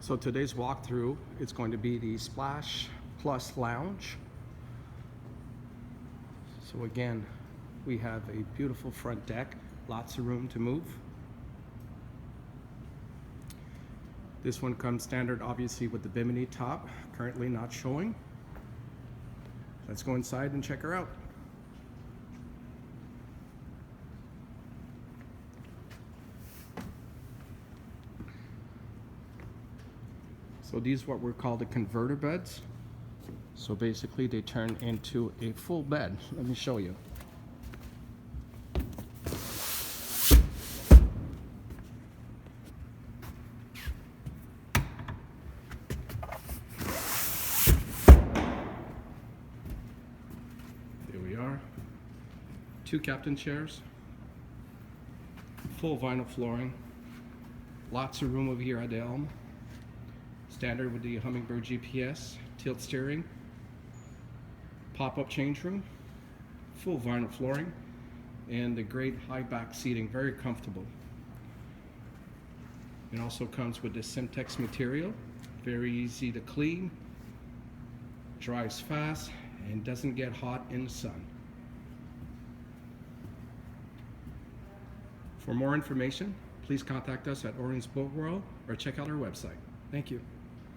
So today's walkthrough is going to be the Splash Plus Lounge. So again, we have a beautiful front deck, lots of room to move. This one comes standard obviously with the bimini top, currently not showing. Let's go inside and check her out. So these are what we're called the converter beds. So basically they turn into a full bed. Let me show you. There we are. 2 captain chairs. Full vinyl flooring. Lots of room over here at the elm. Standard with the Humminbird GPS, tilt steering, pop-up change room, full vinyl flooring, and the great high back seating, very comfortable. It also comes with the Simtex material, very easy to clean, dries fast, and doesn't get hot in the sun. For more information, please contact us at Orion's Boat World or check out our website. Thank you.